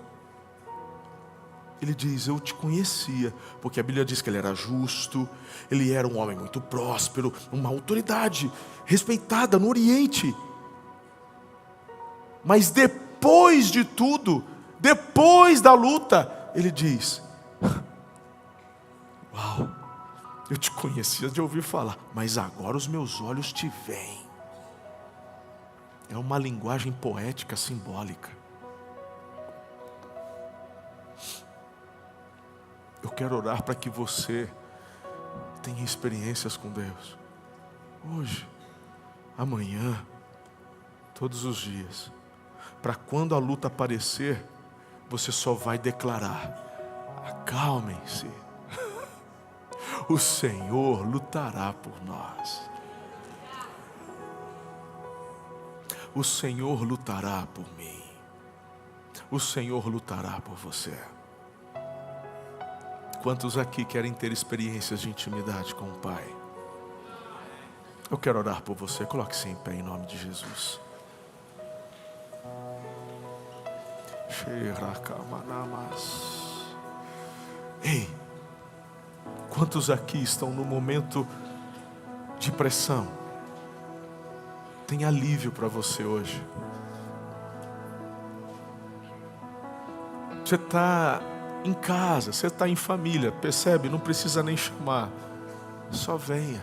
ele diz, eu te conhecia, porque a Bíblia diz que ele era justo, ele era um homem muito próspero, uma autoridade respeitada no Oriente. Mas depois de tudo, depois da luta, ele diz, uau, eu te conhecia de ouvir falar, mas agora os meus olhos te veem. É uma linguagem poética, simbólica. Eu quero orar para que você tenha experiências com Deus. Hoje, amanhã, todos os dias. Para quando a luta aparecer, você só vai declarar, acalmem-se. O Senhor lutará por nós. O Senhor lutará por mim. O Senhor lutará por você. Quantos aqui querem ter experiências de intimidade com o Pai? Eu quero orar por você. Coloque-se em pé em nome de Jesus. Ei, quantos aqui estão no momento de pressão? Tem alívio para você hoje. Você está em casa, você está em família, percebe? Não precisa nem chamar, só venha.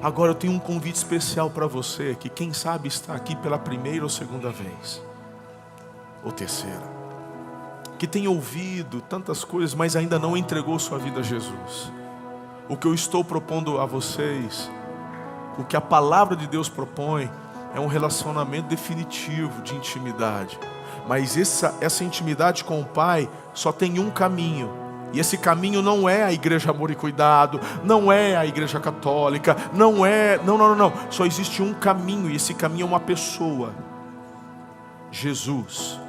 Agora eu tenho um convite especial para você, que quem sabe está aqui pela primeira ou segunda vez, ou terceira, que tem ouvido tantas coisas, mas ainda não entregou sua vida a Jesus. O que eu estou propondo a vocês, o que a palavra de Deus propõe, é um relacionamento definitivo de intimidade. Mas essa intimidade com o Pai só tem um caminho. E esse caminho não é a igreja Amor e Cuidado, não é a igreja católica, não. Só existe um caminho, e esse caminho é uma pessoa. Jesus.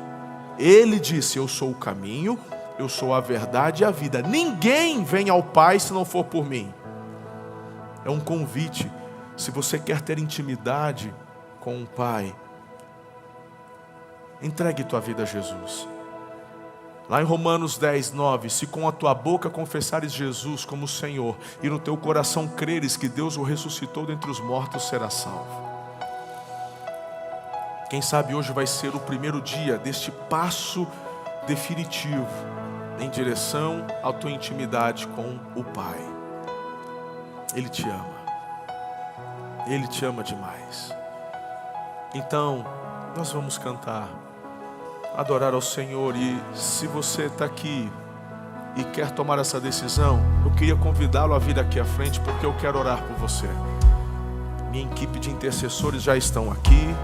Ele disse, eu sou o caminho, eu sou a verdade e a vida. Ninguém vem ao Pai se não for por mim. É um convite. Se você quer ter intimidade com o Pai, entregue tua vida a Jesus. Lá em Romanos 10, 9, se com a tua boca confessares Jesus como Senhor, e no teu coração creres que Deus o ressuscitou dentre os mortos, serás salvo. Quem sabe hoje vai ser o primeiro dia deste passo definitivo em direção à tua intimidade com o Pai. Ele te ama. Ele te ama demais. Então, nós vamos cantar, adorar ao Senhor. E se você está aqui e quer tomar essa decisão, eu queria convidá-lo a vir aqui à frente, porque eu quero orar por você. Minha equipe de intercessores já estão aqui.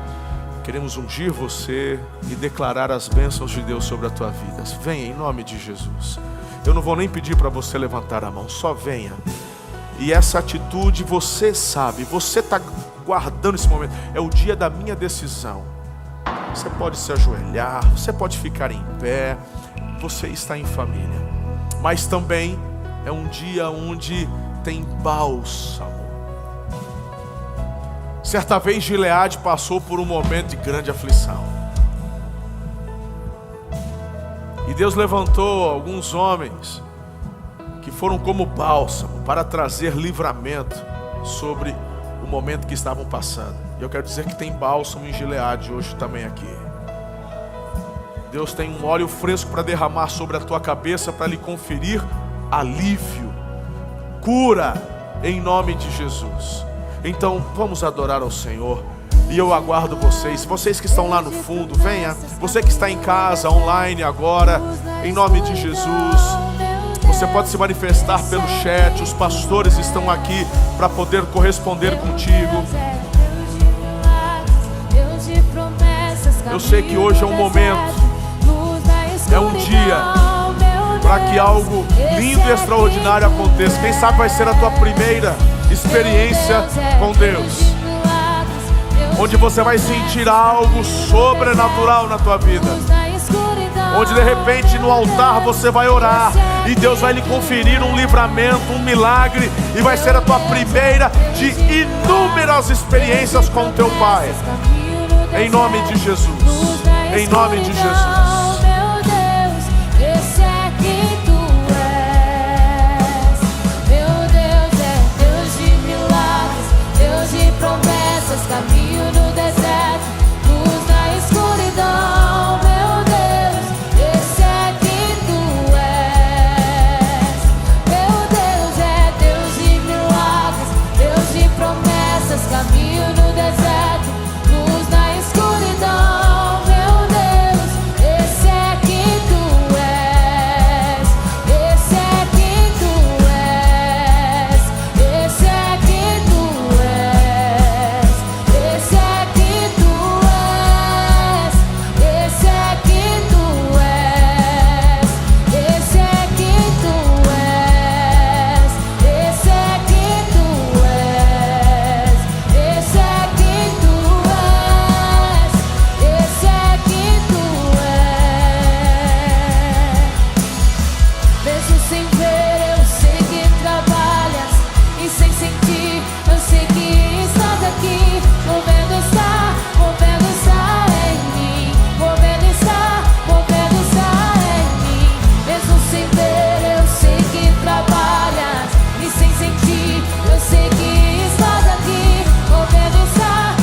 Queremos ungir você e declarar as bênçãos de Deus sobre a tua vida. Venha em nome de Jesus. Eu não vou nem pedir para você levantar a mão, só venha. E essa atitude você sabe, você está guardando esse momento. É o dia da minha decisão. Você pode se ajoelhar, você pode ficar em pé, você está em família. Mas também é um dia onde tem bálsamo. Certa vez Gileade passou por um momento de grande aflição. E Deus levantou alguns homens que foram como bálsamo para trazer livramento sobre o momento que estavam passando. E eu quero dizer que tem bálsamo em Gileade hoje também aqui. Deus tem um óleo fresco para derramar sobre a tua cabeça, para lhe conferir alívio, cura, em nome de Jesus. Então vamos adorar ao Senhor. E eu aguardo vocês que estão lá no fundo, venha. Você que está em casa, online agora, em nome de Jesus. Você pode se manifestar pelo chat. Os pastores estão aqui para poder corresponder contigo. Eu sei que hoje é um momento, é um dia para que algo lindo e extraordinário aconteça. Quem sabe vai ser a tua primeira experiência com Deus, onde você vai sentir algo sobrenatural na tua vida, onde de repente no altar você vai orar e Deus vai lhe conferir um livramento, um milagre, e vai ser a tua primeira de inúmeras experiências com o teu Pai, em nome de Jesus, em nome de Jesus. Caminho no deserto, luz na escuridão. Meu Deus, esse é quem tu és. Meu Deus é Deus de milagres, Deus de promessas. Caminho no deserto, luz na escuridão. Meu Deus, esse é quem tu és. Esse é quem tu és. Esse é quem tu és. Esse é quem tu és, esse é quem tu és, esse é quem tu és, esse é quem tu és, esse é quem tu és, esse é quem tu és. Mesmo sem ver, eu sei que trabalhas, e sem sentir, eu sei que estás aqui. Movendo está em mim. Movendo está em mim. Mesmo sem ver, eu sei que trabalhas, e sem sentir, eu sei que estás aqui. Movendo está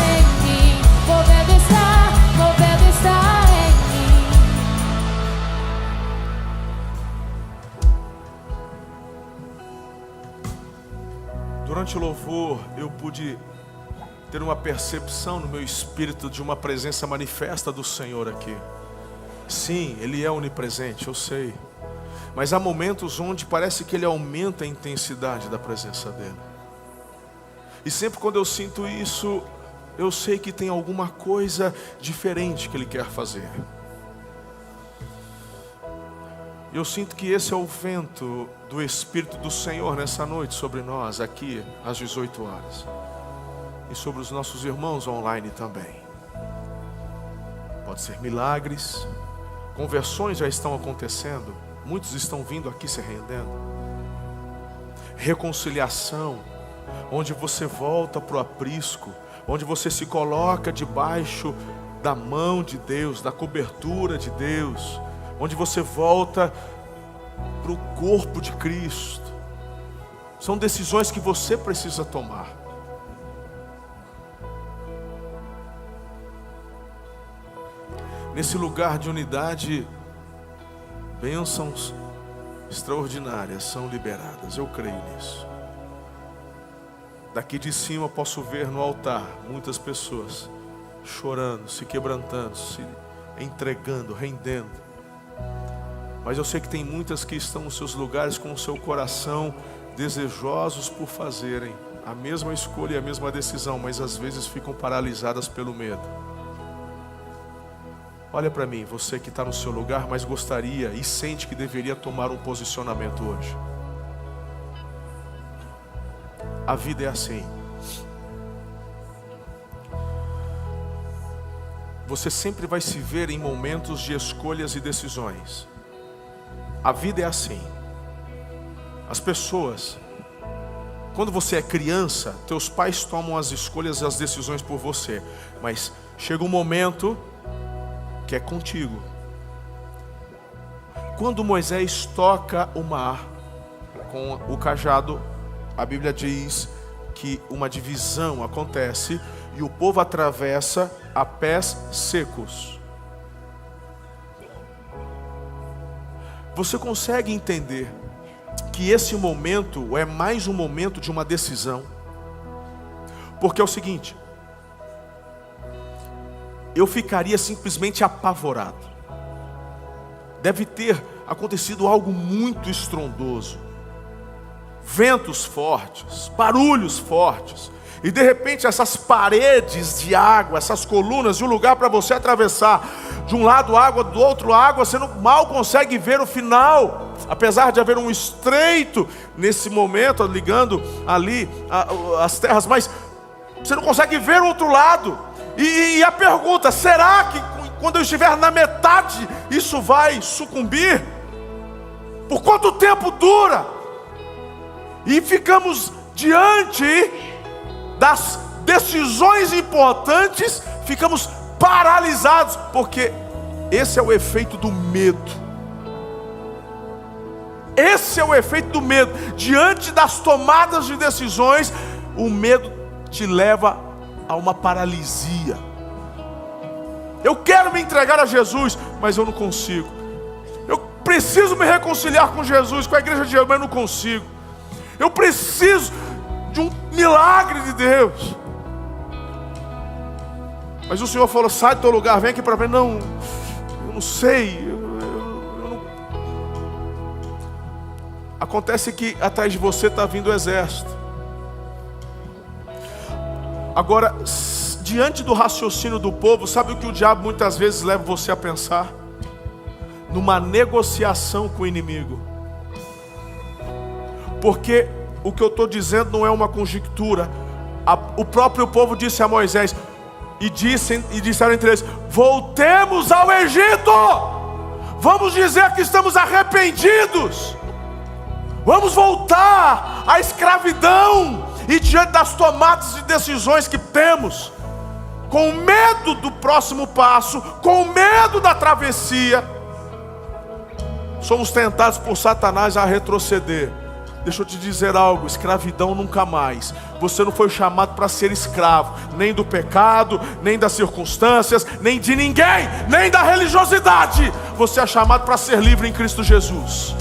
em mim. Movendo está em mim. Durante o louvor, eu pude ter uma percepção no meu espírito de uma presença manifesta do Senhor aqui. Sim, Ele é onipresente, eu sei. Mas há momentos onde parece que Ele aumenta a intensidade da presença dEle. E sempre quando eu sinto isso, eu sei que tem alguma coisa diferente que Ele quer fazer. Eu sinto que esse é o vento do Espírito do Senhor nessa noite sobre nós, aqui às 18 horas. E sobre os nossos irmãos online também. Pode ser milagres, conversões já estão acontecendo, muitos estão vindo aqui se rendendo. Reconciliação, onde você volta para o aprisco, onde você se coloca debaixo da mão de Deus, da cobertura de Deus, onde você volta para o corpo de Cristo. São decisões que você precisa tomar. Nesse lugar de unidade, bênçãos extraordinárias são liberadas, eu creio nisso. Daqui de cima posso ver no altar muitas pessoas chorando, se quebrantando, se entregando, rendendo. Mas eu sei que tem muitas que estão nos seus lugares com o seu coração desejosos por fazerem a mesma escolha e a mesma decisão, mas às vezes ficam paralisadas pelo medo. Olha para mim, você que está no seu lugar, mas gostaria e sente que deveria tomar um posicionamento hoje. A vida é assim. Você sempre vai se ver em momentos de escolhas e decisões. A vida é assim. As pessoas, quando você é criança, teus pais tomam as escolhas e as decisões por você. Mas chega um momento que é contigo. Quando Moisés toca o mar com o cajado, a Bíblia diz que uma divisão acontece e o povo atravessa a pés secos. Você consegue entender que esse momento é mais um momento de uma decisão? Porque é o seguinte, eu ficaria simplesmente apavorado. Deve ter acontecido algo muito estrondoso, ventos fortes, barulhos fortes, e de repente essas paredes de água, essas colunas, e um lugar para você atravessar, de um lado água, do outro água, você mal consegue ver o final, apesar de haver um estreito nesse momento, ligando ali as terras, mas você não consegue ver o outro lado. E a pergunta, será que quando eu estiver na metade, isso vai sucumbir? Por quanto tempo dura? E ficamos diante das decisões importantes, ficamos paralisados, porque esse é o efeito do medo. Esse é o efeito do medo. Diante das tomadas de decisões, o medo te leva a uma paralisia. Eu quero me entregar a Jesus, mas eu não consigo. Eu preciso me reconciliar com Jesus, com a igreja de Jesus, mas eu não consigo. Eu preciso de um milagre de Deus. Mas o Senhor falou, sai do teu lugar, vem aqui para ver. Não, eu não sei. Eu não... Acontece que atrás de você está vindo o exército. Agora, diante do raciocínio do povo, sabe o que o diabo muitas vezes leva você a pensar? Numa negociação com o inimigo. Porque o que eu estou dizendo não é uma conjectura. O próprio povo disse a Moisés, e disseram entre eles, voltemos ao Egito. Vamos dizer que estamos arrependidos. Vamos voltar à escravidão. E diante das tomadas de decisões que temos, com medo do próximo passo, com medo da travessia, somos tentados por Satanás a retroceder. Deixa eu te dizer algo, escravidão nunca mais. Você não foi chamado para ser escravo, nem do pecado, nem das circunstâncias, nem de ninguém, nem da religiosidade. Você é chamado para ser livre em Cristo Jesus.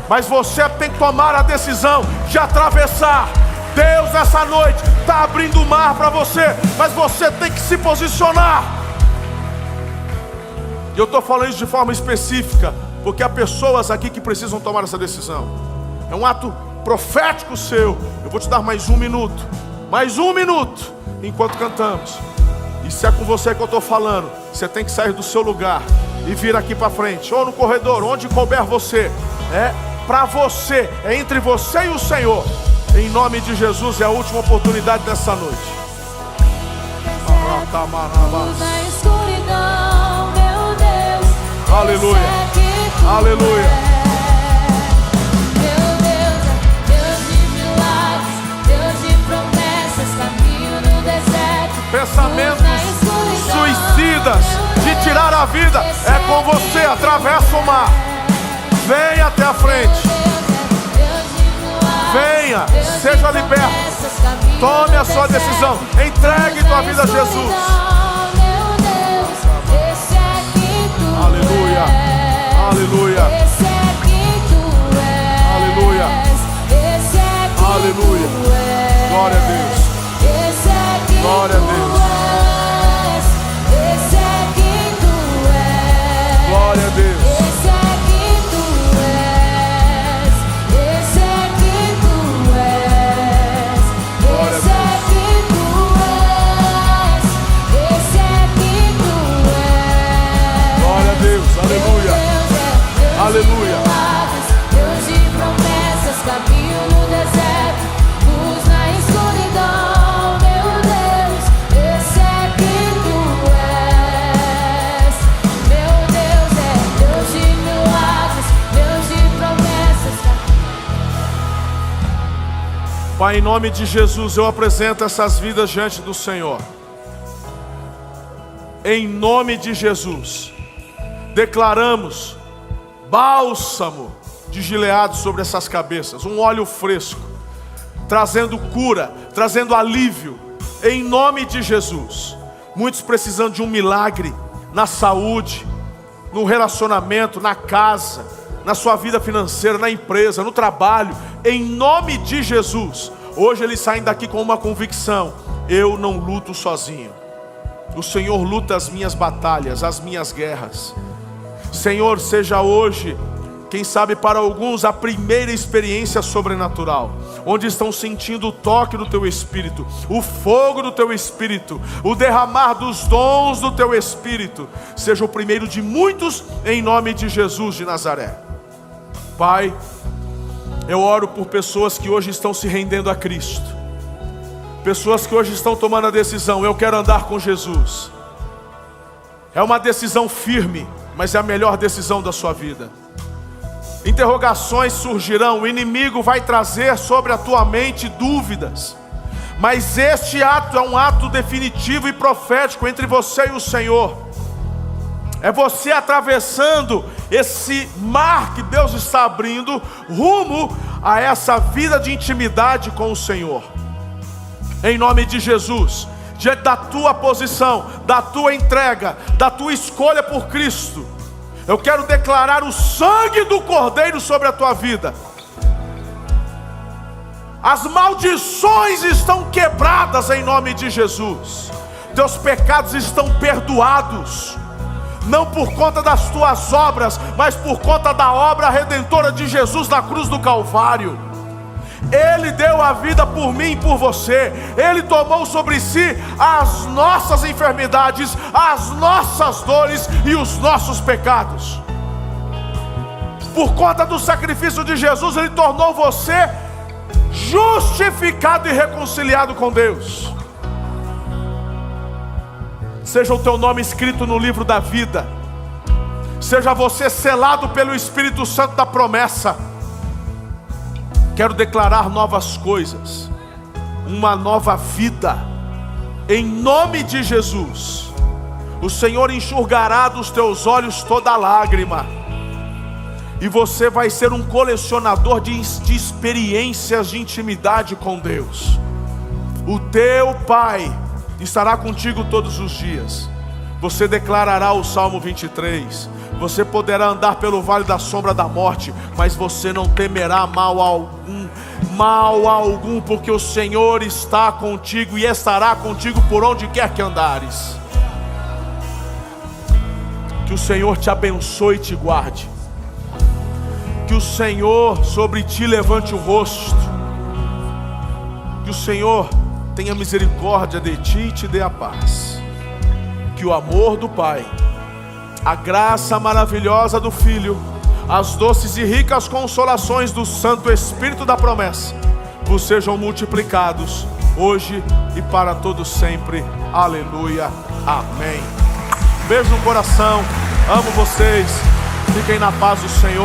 Mas você tem que tomar a decisão de atravessar. Deus nessa noite está abrindo o mar para você, mas você tem que se posicionar. E eu estou falando isso de forma específica, porque há pessoas aqui que precisam tomar essa decisão. É um ato profético seu. Eu vou te dar mais um minuto, enquanto cantamos. E se é com você que eu estou falando, você tem que sair do seu lugar e vir aqui para frente, ou no corredor, onde couber você. É para você, é entre você e o Senhor. Em nome de Jesus, é a última oportunidade dessa noite. Na escuridão, meu Deus, aleluia, aleluia. Meu Deus é Deus de milagres, Deus de promessas, caminho no deserto. Pensamentos suicidas de tirar a vida, é com você, atravessa o mar. Venha até a frente. Venha, seja liberto. Tome a sua decisão. Entregue tua vida a Jesus. Aleluia, aleluia, aleluia, aleluia. Glória a Deus. Glória a Deus. Glória a Deus. Aleluia. Deus de promessas, caminho no deserto, luz na escuridão, meu Deus, esse é quem tu és. Meu Deus é Deus de milagres, Deus de promessas. Pai, em nome de Jesus, eu apresento essas vidas diante do Senhor. Em nome de Jesus, declaramos bálsamo de Gileade sobre essas cabeças, um óleo fresco, trazendo cura, trazendo alívio, em nome de Jesus. Muitos precisando de um milagre na saúde, no relacionamento, na casa, na sua vida financeira, na empresa, no trabalho, em nome de Jesus. Hoje eles saem daqui com uma convicção: eu não luto sozinho. O Senhor luta as minhas batalhas, as minhas guerras. Senhor, seja hoje, quem sabe para alguns, a primeira experiência sobrenatural, onde estão sentindo o toque do Teu Espírito, o fogo do Teu Espírito, o derramar dos dons do Teu Espírito. Seja o primeiro de muitos, em nome de Jesus de Nazaré. Pai, eu oro por pessoas que hoje estão se rendendo a Cristo, pessoas que hoje estão tomando a decisão: eu quero andar com Jesus. É uma decisão firme, mas é a melhor decisão da sua vida. Interrogações surgirão, o inimigo vai trazer sobre a tua mente dúvidas, mas este ato é um ato definitivo e profético entre você e o Senhor. É você atravessando esse mar que Deus está abrindo, rumo a essa vida de intimidade com o Senhor. Em nome de Jesus, diante da tua posição, da tua entrega, da tua escolha por Cristo, eu quero declarar o sangue do Cordeiro sobre a tua vida. As maldições estão quebradas em nome de Jesus. Teus pecados estão perdoados, não por conta das tuas obras, mas por conta da obra redentora de Jesus na cruz do Calvário. Ele deu a vida por mim e por você. Ele tomou sobre si as nossas enfermidades, as nossas dores e os nossos pecados. Por conta do sacrifício de Jesus, Ele tornou você justificado e reconciliado com Deus. Seja o teu nome escrito no livro da vida, seja você selado pelo Espírito Santo da promessa. Quero declarar novas coisas, uma nova vida, em nome de Jesus. O Senhor enxugará dos teus olhos toda lágrima, e você vai ser um colecionador de experiências de intimidade com Deus. O teu Pai estará contigo todos os dias. Você declarará o Salmo 23. Você poderá andar pelo vale da sombra da morte, mas você não temerá mal algum, porque o Senhor está contigo e estará contigo por onde quer que andares. Que o Senhor te abençoe e te guarde. Que o Senhor sobre ti levante o rosto. Que o Senhor tenha misericórdia de ti e te dê a paz. Que o amor do Pai, a graça maravilhosa do Filho, as doces e ricas consolações do Santo Espírito da promessa vos sejam multiplicados hoje e para todos sempre. Aleluia, amém. Beijo no coração, amo vocês, fiquem na paz do Senhor.